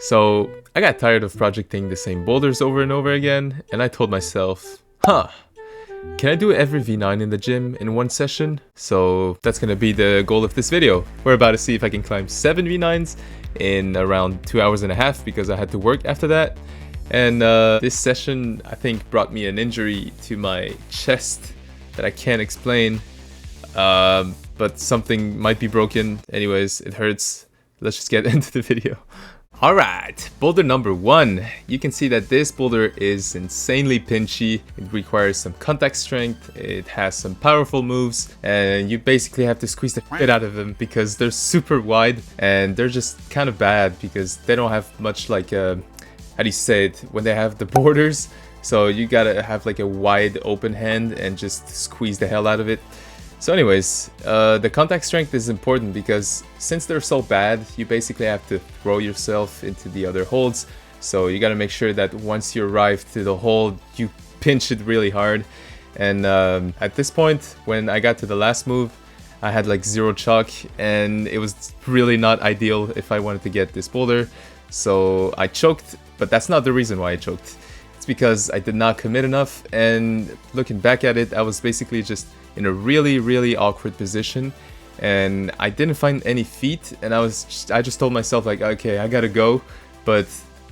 So I got tired of projecting the same boulders over and over again, and I told myself, can I do every V9 in the gym in one session? So that's gonna be the goal of this video. We're about to see if I can climb 7 V9s in around 2 hours and a half because I had to work after that. And this session, I think, brought me an injury to my chest that I can't explain. But something might be broken. Anyways, it hurts. Let's just get into the video. Alright, boulder number 1. You can see that this boulder is insanely pinchy. It requires some contact strength, it has some powerful moves, and you basically have to squeeze the shit out of them because they're super wide and they're just kind of bad because they don't have much like how do you say it, when they have the borders. So you gotta have like a wide open hand and just squeeze the hell out of it. So anyways, the contact strength is important because since they're so bad, you basically have to throw yourself into the other holds. So you gotta make sure that once you arrive to the hold, you pinch it really hard. And at this point, when I got to the last move, I had like 0 chalk and it was really not ideal if I wanted to get this boulder. So I choked, but that's not the reason why I choked. It's because I did not commit enough, and looking back at it, I was basically just in a really awkward position and I didn't find any feet, and I just told myself like, okay, I gotta go, but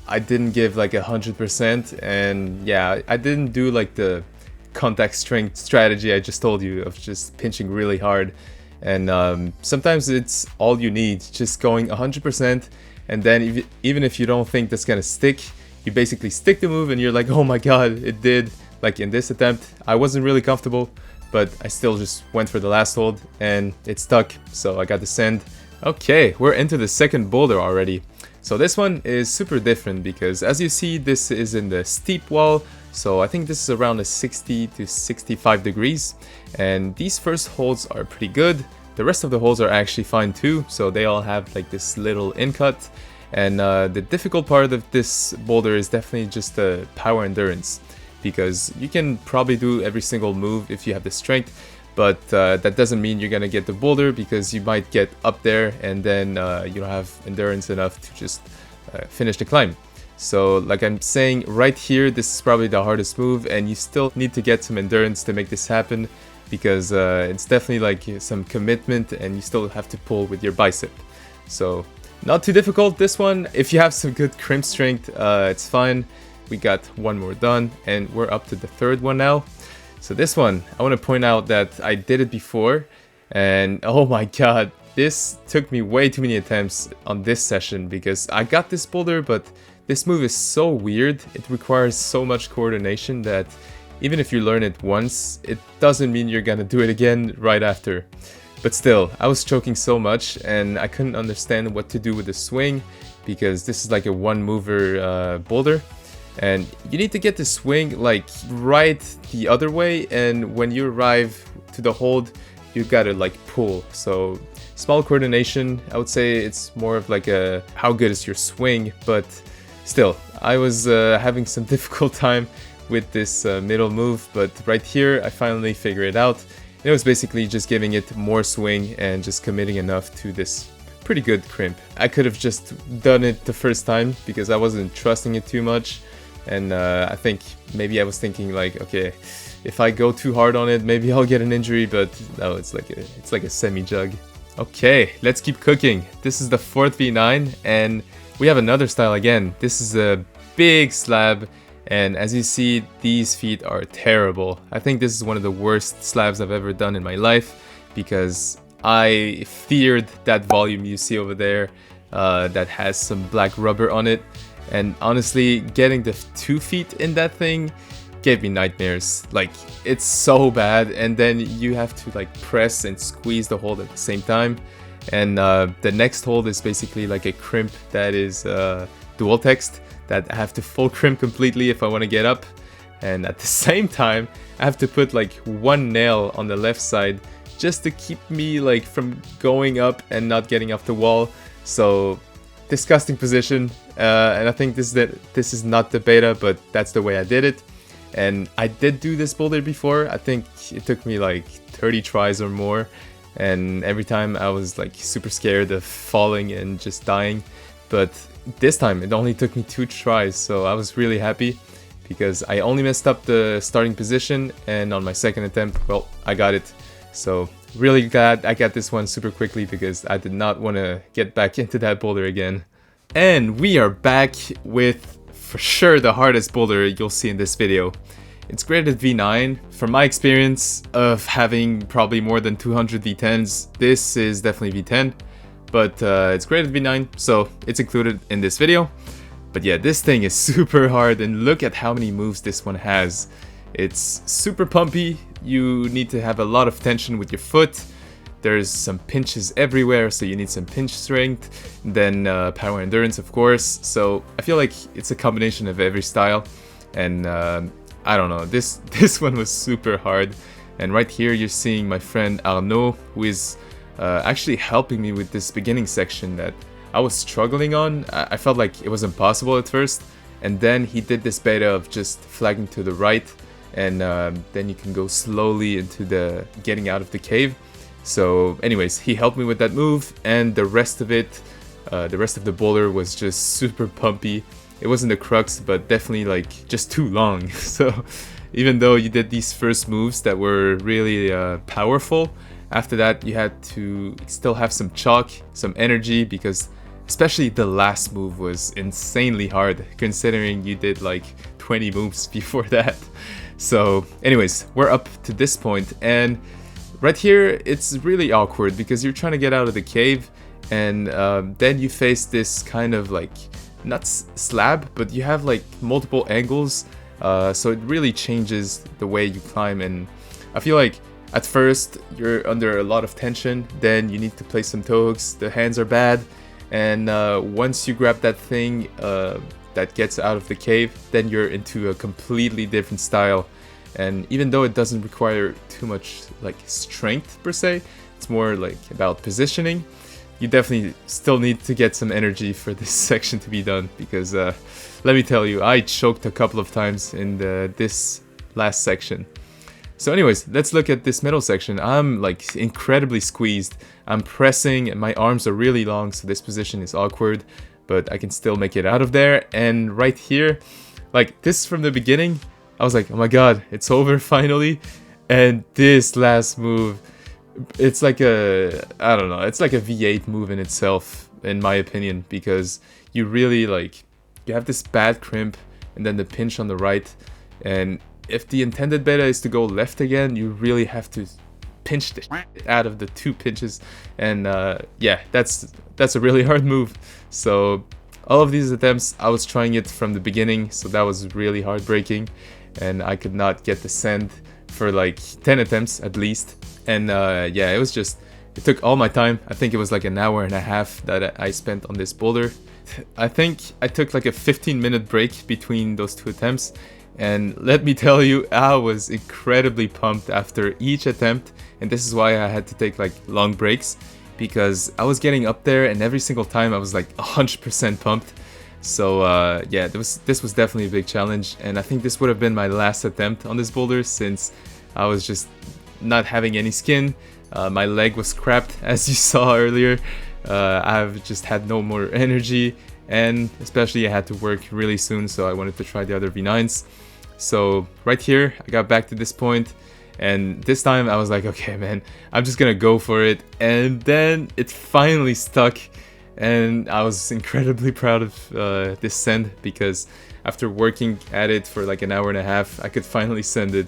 I didn't give like 100%, and yeah, I didn't do like the contact strength strategy I just told you of just pinching really hard. And sometimes it's all you need, just going 100%, and then even if you don't think that's gonna stick, you basically stick the move and you're like, oh my god, it did. Like in this attempt, I wasn't really comfortable, but I still just went for the last hold and it stuck, so I got the send. Okay, we're into the second boulder already. So this one is super different because as you see, this is in the steep wall, so I think this is around a 60 to 65 degrees, and these first holds are pretty good. The rest of the holes are actually fine too, so they all have like this little in cut. And the difficult part of this boulder is definitely just the power endurance, because you can probably do every single move if you have the strength, but that doesn't mean you're gonna get the boulder, because you might get up there and then you don't have endurance enough to just finish the climb. So like I'm saying right here, this is probably the hardest move, and you still need to get some endurance to make this happen, because it's definitely like some commitment and you still have to pull with your bicep. So not too difficult, this one. If you have some good crimp strength, it's fine. We got one more done and we're up to the third one now. So this one, I want to point out that I did it before, and oh my god, this took me way too many attempts on this session because I got this boulder, but this move is so weird. It requires so much coordination that even if you learn it once, it doesn't mean you're gonna do it again right after. But still, I was choking so much and I couldn't understand what to do with the swing, because this is like a one mover boulder. And you need to get the swing like right the other way, and when you arrive to the hold, you gotta like pull. So small coordination, I would say it's more of like a how good is your swing, but still, I was having some difficult time with this middle move, but right here I finally figured it out. It was basically just giving it more swing and just committing enough to this pretty good crimp. I could have just done it the first time because I wasn't trusting it too much, and I think maybe I was thinking like, okay, if I go too hard on it, maybe I'll get an injury, but no, it's like a semi-jug. Okay, let's keep cooking. This is the fourth V9 and we have another style again. This is a big slab, and as you see, these feet are terrible. I think this is one of the worst slabs I've ever done in my life, because I feared that volume you see over there that has some black rubber on it. And honestly, getting the 2 feet in that thing gave me nightmares. Like, it's so bad, and then you have to like press and squeeze the hold at the same time. And the next hold is basically like a crimp that is dual text, that I have to full crimp completely if I want to get up. And at the same time, I have to put like one nail on the left side just to keep me like from going up and not getting off the wall. So disgusting position, and I think this is not the beta, but that's the way I did it. And I did do this boulder before. I think it took me like 30 tries or more, and every time I was like super scared of falling and just dying. but this time it only took me 2 tries, so I was really happy because I only messed up the starting position, and on my second attempt, well, I got it. So really glad I got this one super quickly because I did not want to get back into that boulder again. And we are back with, for sure, the hardest boulder you'll see in this video. It's graded V9. From my experience of having probably more than 200 V10s, this is definitely V10, but it's graded V9, so it's included in this video. But yeah, this thing is super hard, and look at how many moves this one has. It's super pumpy. You need to have a lot of tension with your foot. There's some pinches everywhere, so you need some pinch strength. Then power endurance, of course. So I feel like it's a combination of every style. And I don't know, this one was super hard. And right here you're seeing my friend Arnaud, who is actually helping me with this beginning section that I was struggling on. I felt like it was impossible at first. And then he did this beta of just flagging to the right. And then you can go slowly into the getting out of the cave. So anyways, he helped me with that move, and the rest of it, the rest of the boulder was just super pumpy. It wasn't the crux, but definitely like just too long. So even though you did these first moves that were really powerful, after that you had to still have some chalk, some energy, because especially the last move was insanely hard considering you did like 20 moves before that. So anyways, we're up to this point, and right here it's really awkward because you're trying to get out of the cave, and then you face this kind of like, not slab, but you have like multiple angles, so it really changes the way you climb. And I feel like at first you're under a lot of tension, then you need to place some toe hooks, the hands are bad, and once you grab that thing that gets out of the cave, then you're into a completely different style. And even though it doesn't require too much like strength per se, it's more like about positioning, you definitely still need to get some energy for this section to be done, because let me tell you, I choked a couple of times in this last section. So anyways, let's look at this middle section. I'm like incredibly squeezed. I'm pressing and my arms are really long, so this position is awkward, but I can still make it out of there. And right here, like this from the beginning, I was like, oh my god, it's over finally. And this last move, it's like a, I don't know, it's like a V8 move in itself, in my opinion, because you really like, you have this bad crimp and then the pinch on the right, and if the intended beta is to go left again, you really have to pinch the shit out of the 2 pinches, and yeah, that's a really hard move. So all of these attempts, I was trying it from the beginning, so that was really heartbreaking, and I could not get the send for like 10 attempts at least. And yeah, it was just, it took all my time. I think it was like an hour and a half that I spent on this boulder. I think I took like a 15-minute break between those 2 attempts, and let me tell you, I was incredibly pumped after each attempt. And this is why I had to take like long breaks, because I was getting up there and every single time I was like 100% pumped. So yeah, this was definitely a big challenge, and I think this would have been my last attempt on this boulder since I was just not having any skin. My leg was crapped, as you saw earlier. I've just had no more energy, and especially I had to work really soon, so I wanted to try the other V9s. So right here, I got back to this point, and this time I was like, okay man, I'm just gonna go for it. And then it finally stuck, and I was incredibly proud of this send, because after working at it for like an hour and a half, I could finally send it.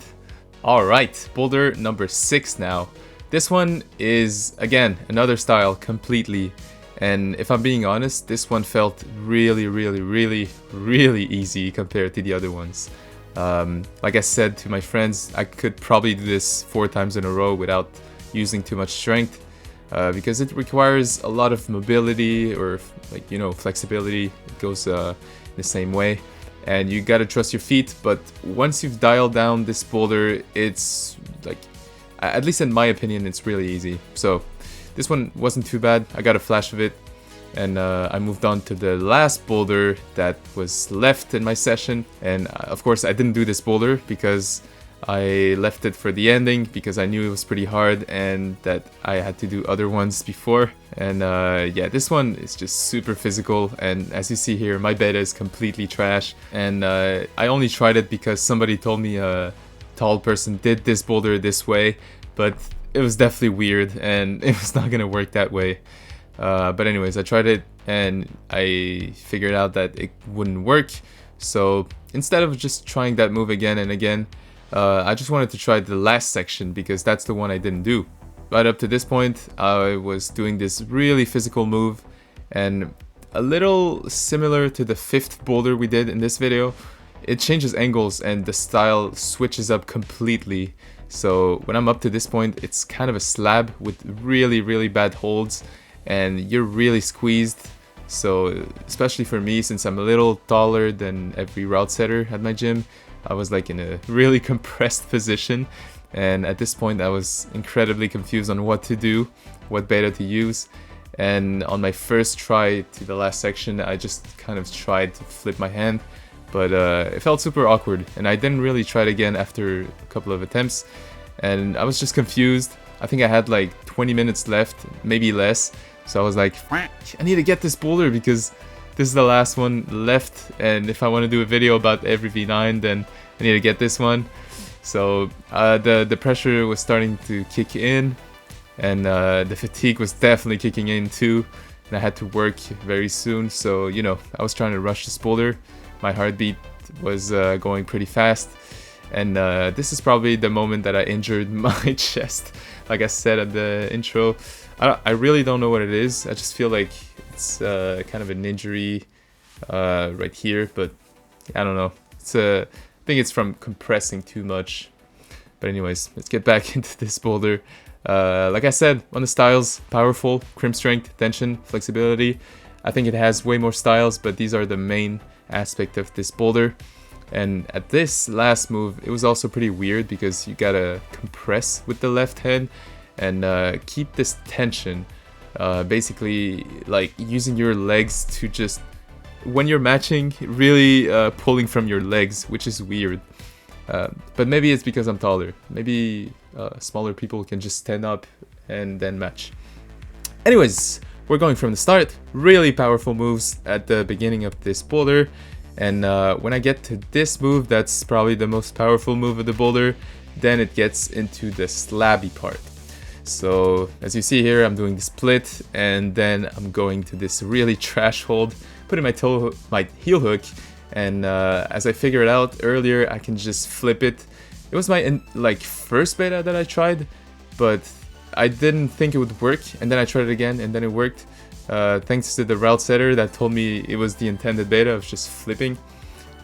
Alright, boulder number 6 now. This one is, again, another style completely, and if I'm being honest, this one felt really easy compared to the other ones. Like I said to my friends, I could probably do this 4 times in a row without using too much strength, because it requires a lot of mobility, or like, you know, flexibility. It goes in the same way, and you gotta trust your feet. But once you've dialed down this boulder, it's like, at least in my opinion, it's really easy. So this one wasn't too bad. I got a flash of it, and I moved on to the last boulder that was left in my session. And of course I didn't do this boulder because I left it for the ending, because I knew it was pretty hard and that I had to do other ones before. And yeah, this one is just super physical, and as you see here, my beta is completely trash. And I only tried it because somebody told me a tall person did this boulder this way, but it was definitely weird and it was not gonna work that way. But anyways, I tried it and I figured out that it wouldn't work. So instead of just trying that move again and again, I just wanted to try the last section because that's the one I didn't do. Right up to this point, I was doing this really physical move, and a little similar to the 5th boulder we did in this video, it changes angles and the style switches up completely. So when I'm up to this point, it's kind of a slab with really bad holds, and you're really squeezed. So especially for me, since I'm a little taller than every route setter at my gym, I was like in a really compressed position. And at this point I was incredibly confused on what to do, what beta to use. And on my first try to the last section, I just kind of tried to flip my hand, but it felt super awkward, and I didn't really try it again after a couple of attempts, and I was just confused. I think I had like 20 minutes left, maybe less, so I was like, I need to get this boulder because this is the last one left, and if I want to do a video about every V9, then I need to get this one. So the pressure was starting to kick in, and the fatigue was definitely kicking in too, and I had to work very soon. So you know, I was trying to rush this boulder. My heartbeat was going pretty fast, and this is probably the moment that I injured my chest. Like I said at the intro, I really don't know what it is. I just feel like it's kind of an injury right here, but I don't know. I think it's from compressing too much. But anyways, let's get back into this boulder. Like I said, on the styles, powerful, crimp strength, tension, flexibility. I think it has way more styles, but these are the main aspect of this boulder. And at this last move, it was also pretty weird because you gotta compress with the left hand and keep this tension. Basically, like using your legs to just, when you're matching, really pulling from your legs, which is weird. But maybe it's because I'm taller. Maybe smaller people can just stand up and then match. Anyways, we're going from the start. Really powerful moves at the beginning of this boulder. And when I get to this move, that's probably the most powerful move of the boulder, then it gets into the slabby part. So as you see here, I'm doing the split, and then I'm going to this really trash hold, putting my heel hook, and as I figured out earlier, I can just flip it. It was my first beta that I tried, but I didn't think it would work, and then I tried it again, and then it worked. Thanks to the route setter that told me it was the intended beta of just flipping,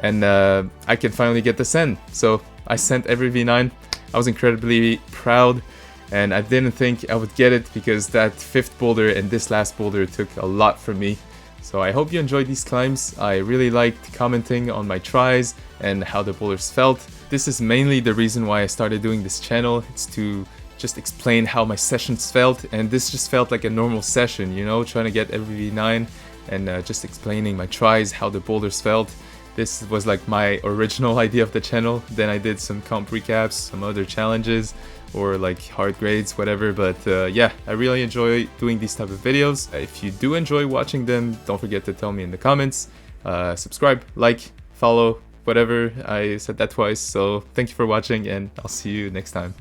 and I can finally get the send. So I sent every V9. I was incredibly proud, and I didn't think I would get it because that 5th boulder and this last boulder took a lot from me. So I hope you enjoyed these climbs. I really liked commenting on my tries and how the boulders felt. This is mainly the reason why I started doing this channel. It's to just explain how my sessions felt, and this just felt like a normal session, you know, trying to get every V9 and just explaining my tries, how the boulders felt. This was like my original idea of the channel. Then I did some comp recaps, some other challenges, or like hard grades, whatever. But yeah, I really enjoy doing these type of videos. If you do enjoy watching them, don't forget to tell me in the comments. Subscribe, like, follow, whatever. I said that twice. So thank you for watching, and I'll see you next time.